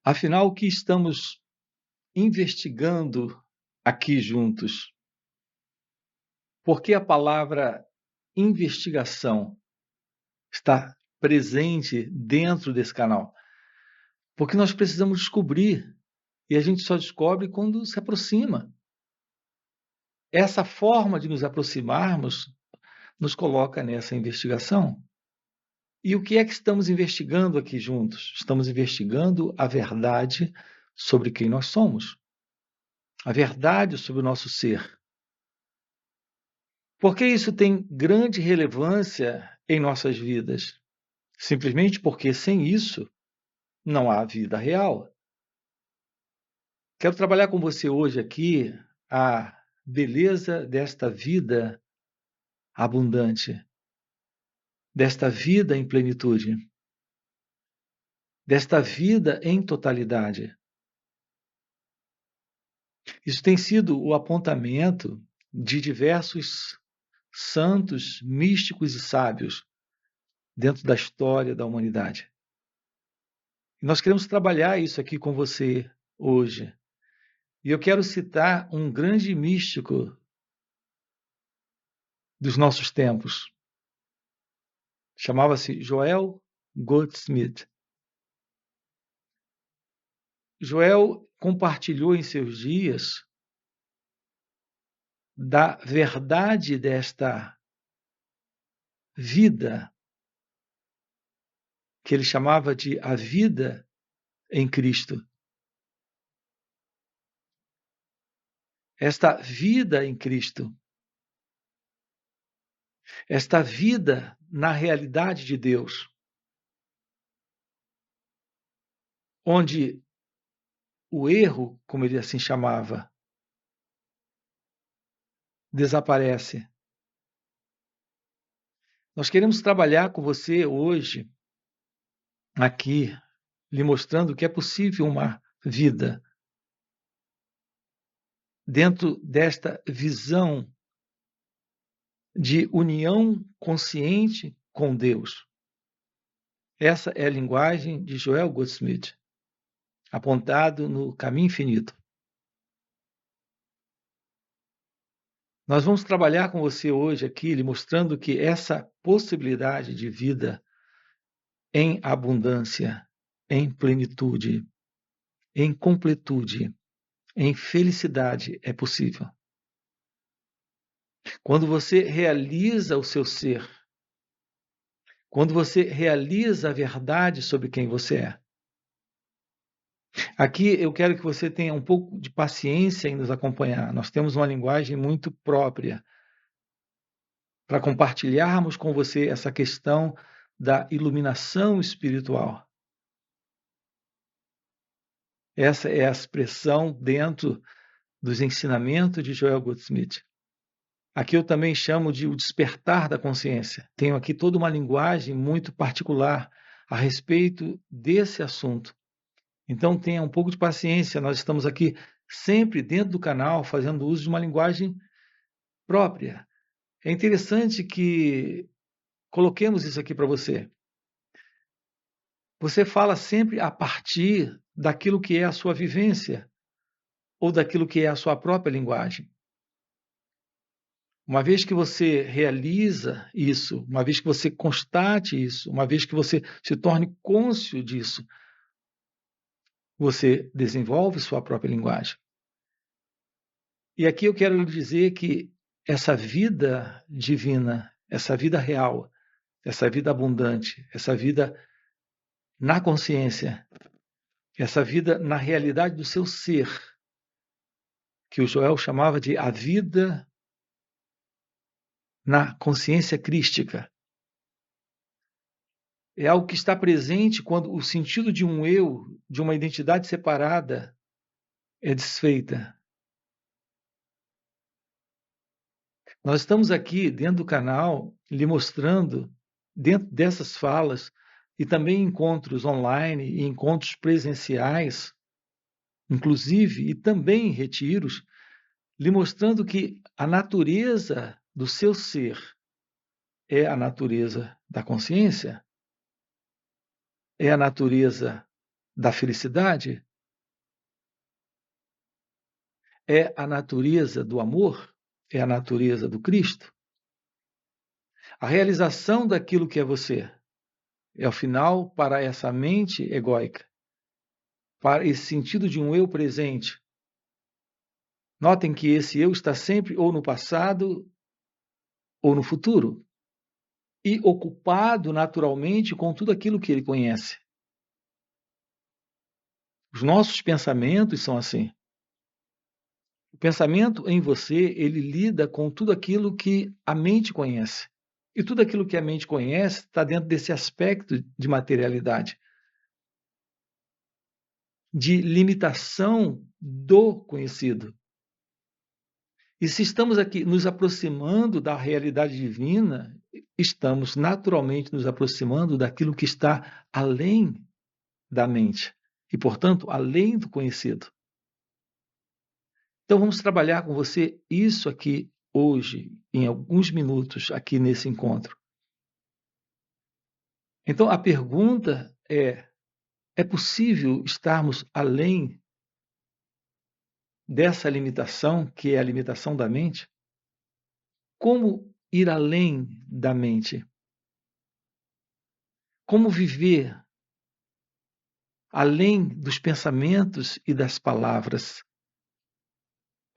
Afinal, o que estamos investigando aqui juntos? Por que a palavra investigação está presente dentro desse canal? Porque nós precisamos descobrir, e a gente só descobre quando se aproxima. Essa forma de nos aproximarmos nos coloca nessa investigação. E o que é que estamos investigando aqui juntos? Estamos investigando a verdade sobre quem nós somos, a verdade sobre o nosso ser. Por que isso tem grande relevância em nossas vidas? Simplesmente porque sem isso não há vida real. Quero trabalhar com você hoje aqui a beleza desta vida abundante, desta vida em plenitude, desta vida em totalidade. Isso tem sido o apontamento de diversos santos, místicos e sábios dentro da história da humanidade. E nós queremos trabalhar isso aqui com você hoje. E eu quero citar um grande místico dos nossos tempos. Chamava-se Joel Goldsmith. Joel compartilhou em seus dias da verdade desta vida, que ele chamava de a vida em Cristo. Esta vida em Cristo, esta vida na realidade de Deus, onde o erro, como ele assim chamava, desaparece. Nós queremos trabalhar com você hoje, aqui, lhe mostrando que é possível uma vida dentro desta visão de união consciente com Deus. Essa é a linguagem de Joel Goldsmith, apontado no Caminho Infinito. Nós vamos trabalhar com você hoje aqui, lhe mostrando que essa possibilidade de vida em abundância, em plenitude, em completude, em felicidade é possível. Quando você realiza o seu ser, quando você realiza a verdade sobre quem você é. Aqui eu quero que você tenha um pouco de paciência em nos acompanhar. Nós temos uma linguagem muito própria para compartilharmos com você essa questão da iluminação espiritual. Essa é a expressão dentro dos ensinamentos de Joel Goldsmith. Aqui eu também chamo de o despertar da consciência. Tenho aqui toda uma linguagem muito particular a respeito desse assunto. Então tenha um pouco de paciência, nós estamos aqui sempre dentro do canal fazendo uso de uma linguagem própria. É interessante que coloquemos isso aqui para você. Você fala sempre a partir daquilo que é a sua vivência ou daquilo que é a sua própria linguagem. Uma vez que você realiza isso, uma vez que você constate isso, uma vez que você se torne cônscio disso, você desenvolve sua própria linguagem. E aqui eu quero lhe dizer que essa vida divina, essa vida real, essa vida abundante, essa vida na consciência, essa vida na realidade do seu ser, que o Joel chamava de a vida na consciência crística. É algo que está presente quando o sentido de um eu, de uma identidade separada, é desfeita. Nós estamos aqui dentro do canal lhe mostrando, dentro dessas falas, e também encontros online e encontros presenciais, inclusive, e também retiros, lhe mostrando que a natureza do seu ser é a natureza da consciência, é a natureza da felicidade? É a natureza do amor? É a natureza do Cristo? A realização daquilo que é você é o final para essa mente egóica, para esse sentido de um eu presente. Notem que esse eu está sempre ou no passado ou no futuro, e ocupado naturalmente com tudo aquilo que ele conhece. Os nossos pensamentos são assim. O pensamento em você, ele lida com tudo aquilo que a mente conhece. E tudo aquilo que a mente conhece está dentro desse aspecto de materialidade, de limitação do conhecido. E se estamos aqui nos aproximando da realidade divina, estamos naturalmente nos aproximando daquilo que está além da mente e, portanto, além do conhecido. Então, vamos trabalhar com você isso aqui hoje, em alguns minutos, aqui nesse encontro. Então, a pergunta é possível estarmos além dessa limitação, que é a limitação da mente? Como ir além da mente? Como viver além dos pensamentos e das palavras?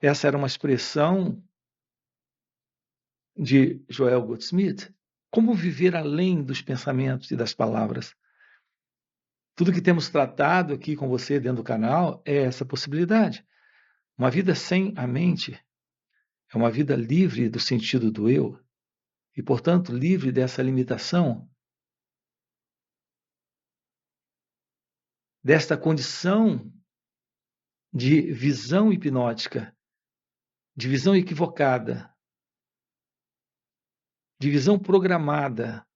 Essa era uma expressão de Joel Goldsmith. Como viver além dos pensamentos e das palavras? Tudo que temos tratado aqui com você dentro do canal é essa possibilidade. Uma vida sem a mente é uma vida livre do sentido do eu e, portanto, livre dessa limitação, desta condição de visão hipnótica, de visão equivocada, de visão programada,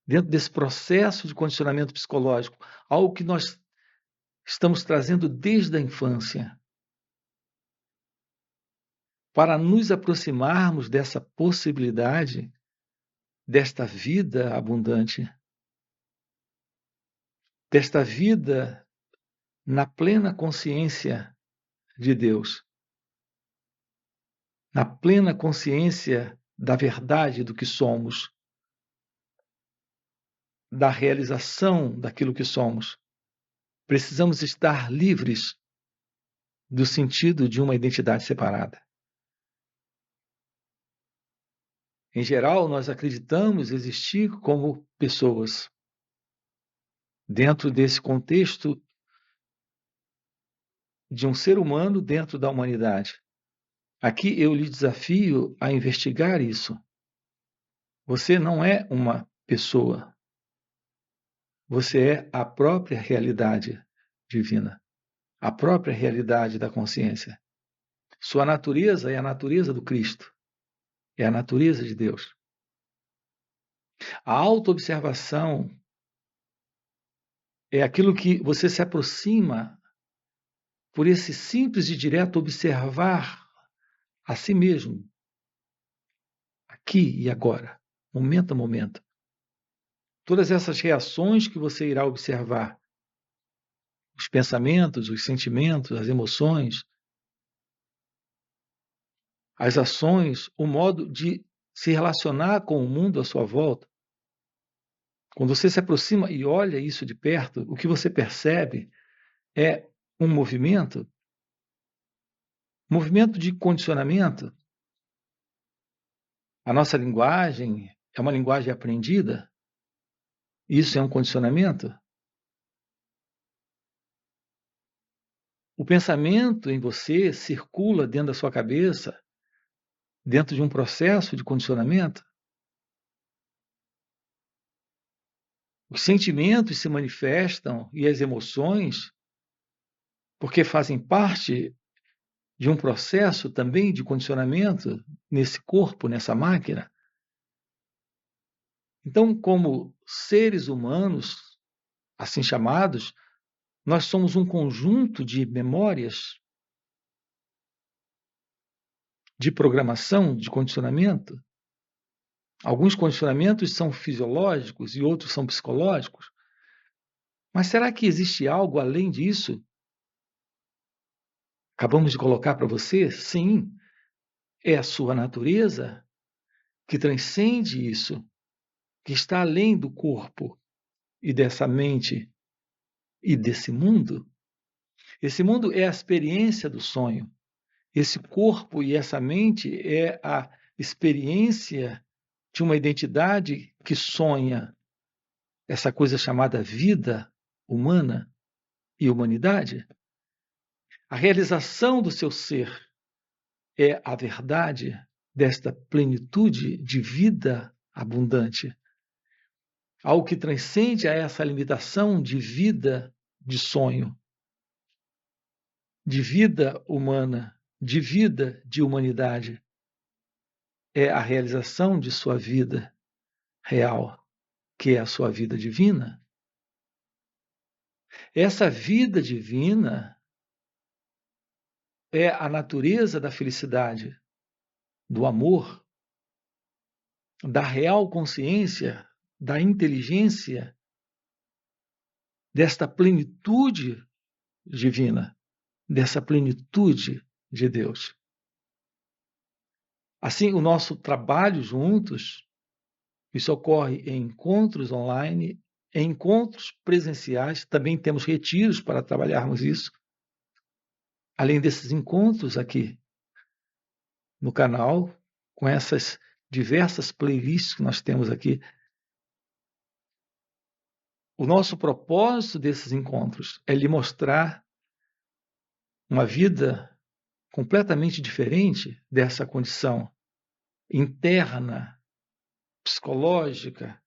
dentro desse processo de condicionamento psicológico, algo que nós estamos trazendo desde a infância, para nos aproximarmos dessa possibilidade, desta vida abundante, desta vida na plena consciência de Deus, na plena consciência da verdade do que somos, da realização daquilo que somos. Precisamos estar livres do sentido de uma identidade separada. Em geral, nós acreditamos existir como pessoas. Dentro desse contexto de um ser humano dentro da humanidade. Aqui eu lhe desafio a investigar isso. Você não é uma pessoa. Você é a própria realidade divina, a própria realidade da consciência. Sua natureza é a natureza do Cristo, é a natureza de Deus. A autoobservação é aquilo que você se aproxima por esse simples e direto observar a si mesmo, aqui e agora, momento a momento. Todas essas reações que você irá observar, os pensamentos, os sentimentos, as emoções, as ações, o modo de se relacionar com o mundo à sua volta. Quando você se aproxima e olha isso de perto, o que você percebe é um movimento de condicionamento. A nossa linguagem é uma linguagem aprendida. Isso é um condicionamento. O pensamento em você circula dentro da sua cabeça, dentro de um processo de condicionamento. Os sentimentos se manifestam e as emoções, porque fazem parte de um processo também de condicionamento nesse corpo, nessa máquina. Então, como seres humanos, assim chamados, nós somos um conjunto de memórias, de programação, de condicionamento. Alguns condicionamentos são fisiológicos e outros são psicológicos. Mas será que existe algo além disso? Acabamos de colocar para você? Sim, é a sua natureza que transcende isso, que está além do corpo e dessa mente e desse mundo. Esse mundo é a experiência do sonho. Esse corpo e essa mente é a experiência de uma identidade que sonha essa coisa chamada vida humana e humanidade. A realização do seu ser é a verdade desta plenitude de vida abundante. Algo que transcende a essa limitação de vida de sonho, de vida humana, de vida de humanidade. É a realização de sua vida real, que é a sua vida divina. Essa vida divina é a natureza da felicidade, do amor, da real consciência, da inteligência, desta plenitude divina, dessa plenitude de Deus. Assim, o nosso trabalho juntos, isso ocorre em encontros online, em encontros presenciais, também temos retiros para trabalharmos isso. Além desses encontros aqui no canal, com essas diversas playlists que nós temos aqui, o nosso propósito desses encontros é lhe mostrar uma vida completamente diferente dessa condição interna, psicológica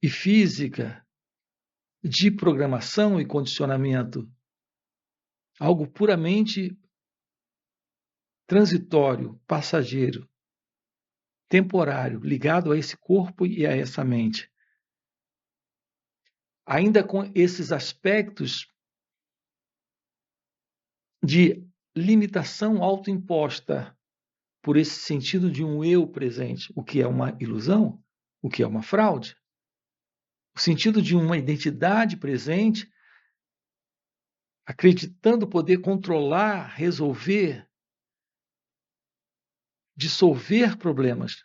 e física de programação e condicionamento, algo puramente transitório, passageiro, temporário, ligado a esse corpo e a essa mente. Ainda com esses aspectos de limitação autoimposta por esse sentido de um eu presente, o que é uma ilusão, o que é uma fraude. O sentido de uma identidade presente, acreditando poder controlar, resolver, dissolver problemas.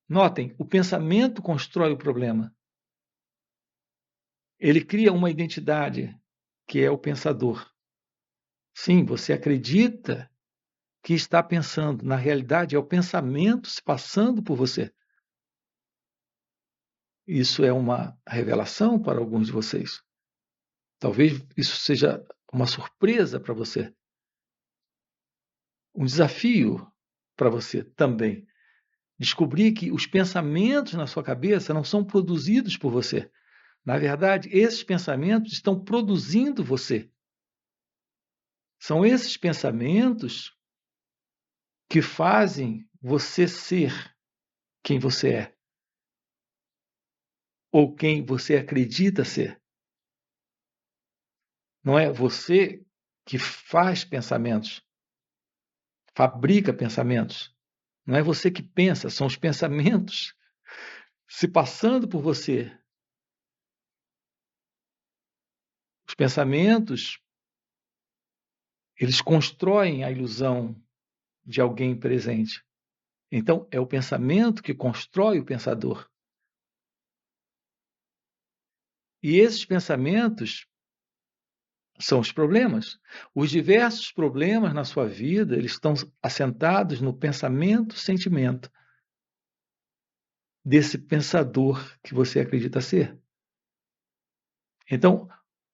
Notem, o pensamento constrói o problema. Ele cria uma identidade, que é o pensador. Sim, você acredita que está pensando. Na realidade, é o pensamento se passando por você. Isso é uma revelação para alguns de vocês. Talvez isso seja uma surpresa para você. Um desafio para você também. Descobrir que os pensamentos na sua cabeça não são produzidos por você. Na verdade, esses pensamentos estão produzindo você. São esses pensamentos que fazem você ser quem você é, ou quem você acredita ser. Não é você que faz pensamentos, fabrica pensamentos. Não é você que pensa, são os pensamentos se passando por você. Os pensamentos, eles constroem a ilusão de alguém presente. Então, é o pensamento que constrói o pensador. E esses pensamentos são os problemas. Os diversos problemas na sua vida, eles estão assentados no pensamento-sentimento desse pensador que você acredita ser. Então,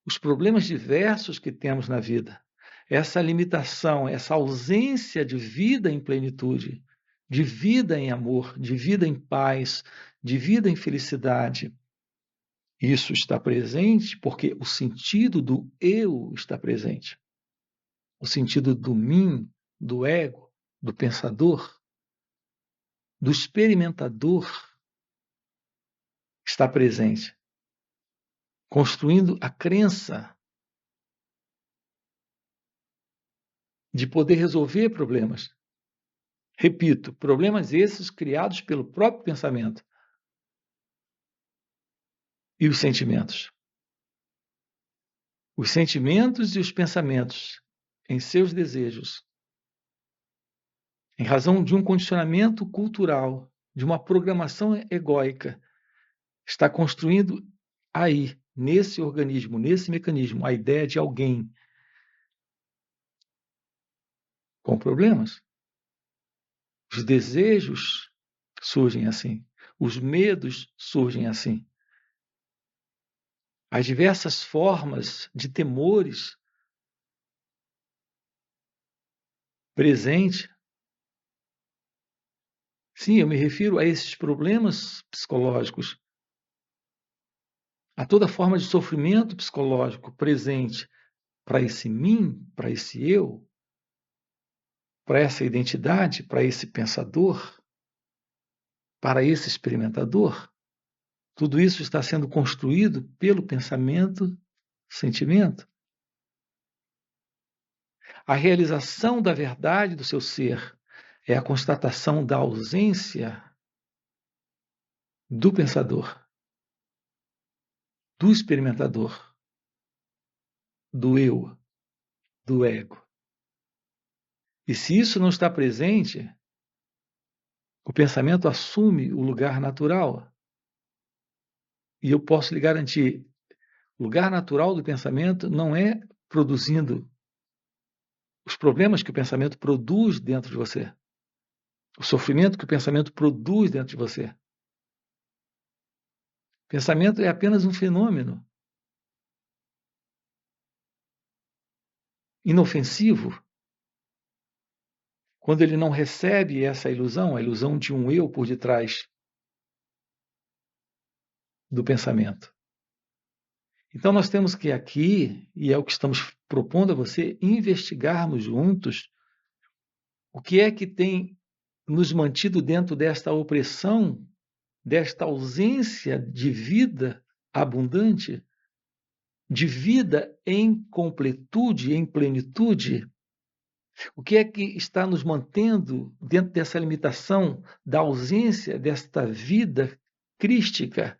os problemas diversos que temos na vida, essa limitação, essa ausência de vida em plenitude, de vida em amor, de vida em paz, de vida em felicidade, isso está presente porque o sentido do eu está presente. O sentido do mim, do ego, do pensador, do experimentador está presente, construindo a crença de poder resolver problemas. Repito, problemas esses criados pelo próprio pensamento e os sentimentos. os sentimentos e os pensamentos em seus desejos, em razão de um condicionamento cultural, de uma programação egóica, está construindo aí, nesse organismo, nesse mecanismo, a ideia de alguém com problemas. Os desejos surgem assim, os medos surgem assim. As diversas formas de temores presentes. Sim, eu me refiro a esses problemas psicológicos, a toda forma de sofrimento psicológico presente para esse mim, para esse eu, para essa identidade, para esse pensador, para esse experimentador. Tudo isso está sendo construído pelo pensamento, sentimento. A realização da verdade do seu ser é a constatação da ausência do pensador, do experimentador, do eu, do ego. E se isso não está presente, o pensamento assume o lugar natural. E eu posso lhe garantir, o lugar natural do pensamento não é produzindo os problemas que o pensamento produz dentro de você, o sofrimento que o pensamento produz dentro de você. O pensamento é apenas um fenômeno inofensivo quando ele não recebe essa ilusão, a ilusão de um eu por detrás do pensamento. Então nós temos que aqui, e é o que estamos propondo a você, investigarmos juntos o que é que tem nos mantido dentro desta opressão, desta ausência de vida abundante, de vida em completude, em plenitude. O que é que está nos mantendo dentro dessa limitação da ausência desta vida crística,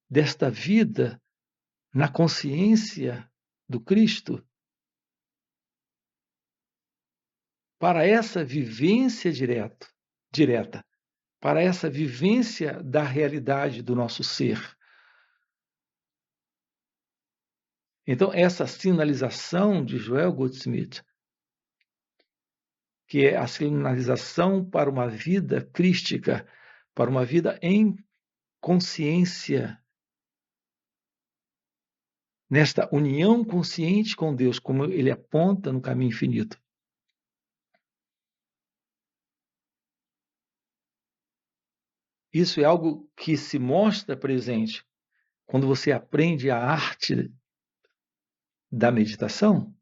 desta vida na consciência do Cristo? Para essa vivência direta, para essa vivência da realidade do nosso ser. Então, essa sinalização de Joel Goldsmith, que é a sinalização para uma vida crística, para uma vida em consciência, nesta união consciente com Deus, como ele aponta no caminho infinito. Isso é algo que se mostra presente quando você aprende a arte da meditação.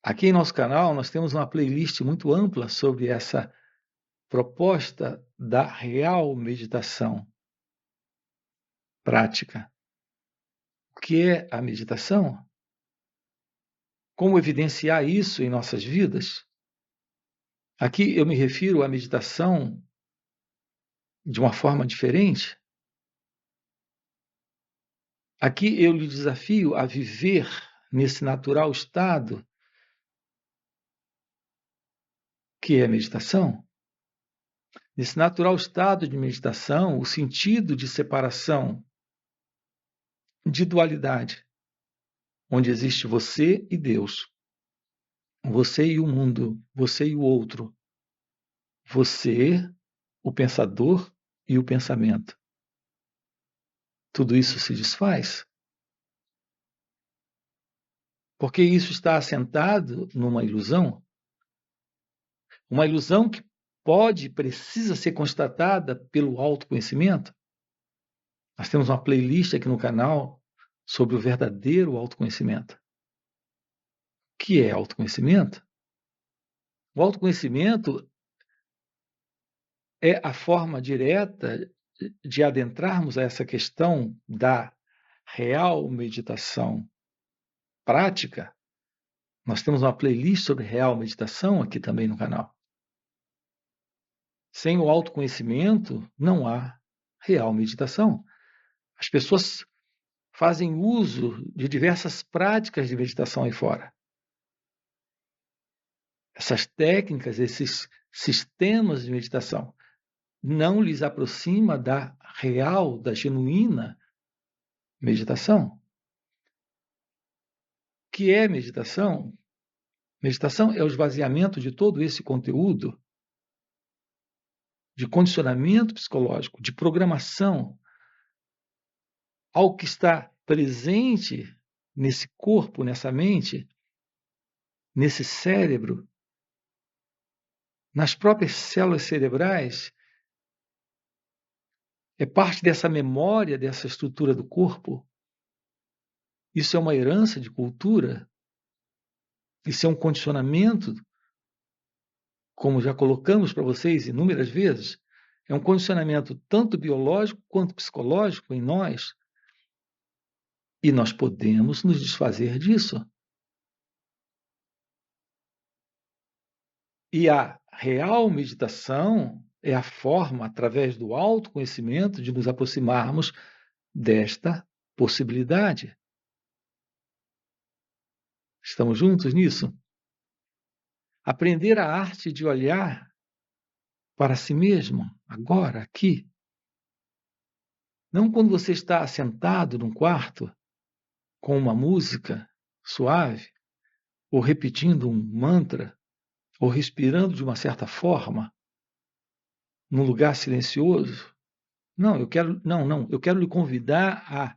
Aqui em nosso canal nós temos uma playlist muito ampla sobre essa proposta da real meditação prática. O que é a meditação? Como evidenciar isso em nossas vidas? Aqui eu me refiro à meditação de uma forma diferente. Aqui eu lhe desafio a viver nesse natural estado que é a meditação. Nesse natural estado de meditação, o sentido de separação, de dualidade, onde existe você e Deus, você e o mundo, você e o outro, você, o pensador e o pensamento. Tudo isso se desfaz. Porque isso está assentado numa ilusão que pode e precisa ser constatada pelo autoconhecimento. Nós temos uma playlist aqui no canal sobre o verdadeiro autoconhecimento. O que é autoconhecimento? O autoconhecimento é a forma direta de adentrarmos a essa questão da real meditação prática. Nós temos uma playlist sobre real meditação aqui também no canal. Sem o autoconhecimento, não há real meditação. As pessoas fazem uso de diversas práticas de meditação aí fora. Essas técnicas, esses sistemas de meditação, não lhes aproxima da real, da genuína meditação. O que é meditação? Meditação é o esvaziamento de todo esse conteúdo de condicionamento psicológico, de programação, ao que está presente nesse corpo, nessa mente, nesse cérebro, nas próprias células cerebrais, é parte dessa memória, dessa estrutura do corpo. Isso é uma herança de cultura, isso é um condicionamento, como já colocamos para vocês inúmeras vezes, é um condicionamento tanto biológico quanto psicológico em nós, e nós podemos nos desfazer disso. E a real meditação é a forma, através do autoconhecimento, de nos aproximarmos desta possibilidade. Estamos juntos nisso? Aprender a arte de olhar para si mesmo, agora, aqui. Não quando você está sentado num quarto, com uma música suave, ou repetindo um mantra, ou respirando de uma certa forma, num lugar silencioso. Não, eu quero lhe convidar à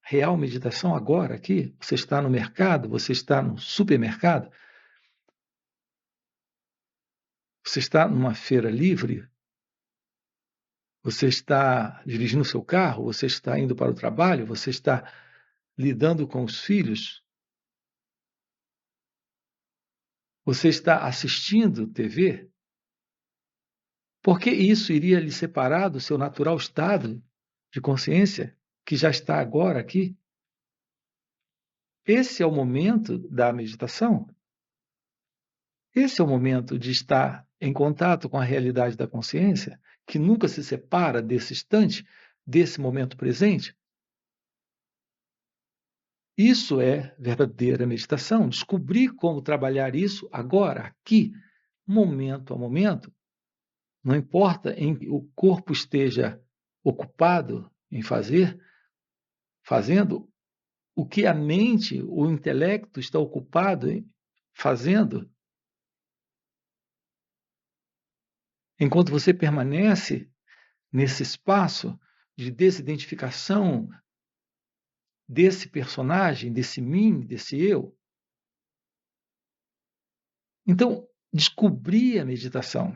real meditação agora, aqui. Você está no mercado, você está no supermercado, você está numa feira livre, você está dirigindo o seu carro, você está indo para o trabalho, você está lidando com os filhos, você está assistindo TV. Por que isso iria lhe separar do seu natural estado de consciência, que já está agora aqui? Esse é o momento da meditação. Esse é o momento de estar em contato com a realidade da consciência, que nunca se separa desse instante, desse momento presente. Isso é verdadeira meditação. Descobrir como trabalhar isso agora, aqui, momento a momento. Não importa em que o corpo esteja ocupado em fazendo o que a mente, o intelecto está ocupado em fazendo. Enquanto você permanece nesse espaço de desidentificação desse personagem, desse mim, desse eu. Então, descobrir a meditação.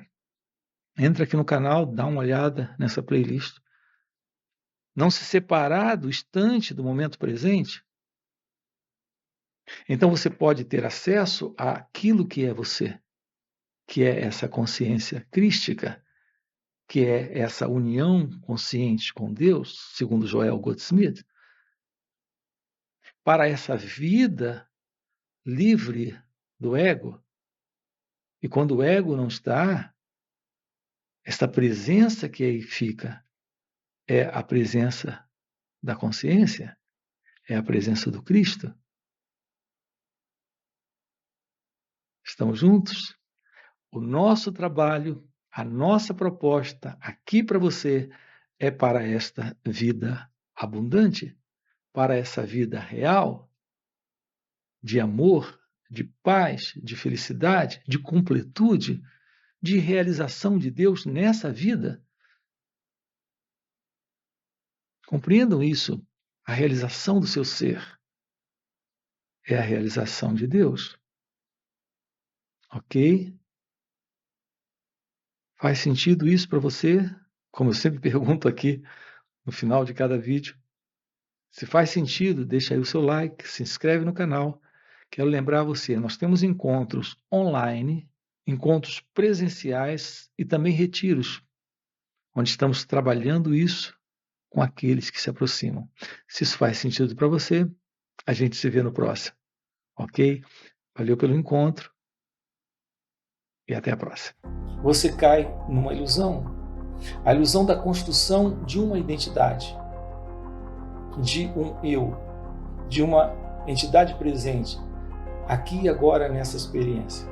Entra aqui no canal, dá uma olhada nessa playlist. Não se separar do instante, do momento presente. Então você pode ter acesso àquilo que é você, que é essa consciência crística, que é essa união consciente com Deus, segundo Joel Goldsmith, para essa vida livre do ego. E quando o ego não está, esta presença que aí fica é a presença da consciência, é a presença do Cristo. Estamos juntos? O nosso trabalho, a nossa proposta aqui para você é para esta vida abundante, para essa vida real, de amor, de paz, de felicidade, de completude, de realização de Deus nessa vida. Compreendam isso. A realização do seu ser é a realização de Deus. Ok? Faz sentido isso para você? Como eu sempre pergunto aqui no final de cada vídeo. Se faz sentido, deixa aí o seu like, se inscreve no canal. Quero lembrar você, nós temos encontros online, encontros presenciais e também retiros, onde estamos trabalhando isso com aqueles que se aproximam. Se isso faz sentido para você, a gente se vê no próximo. Ok? Valeu pelo encontro e até a próxima. Você cai numa ilusão, a ilusão da construção de uma identidade. de um eu, de uma entidade presente, aqui e agora nessa experiência,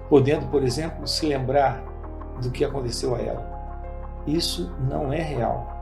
podendo, por exemplo, se lembrar do que aconteceu a ela. Isso não é real.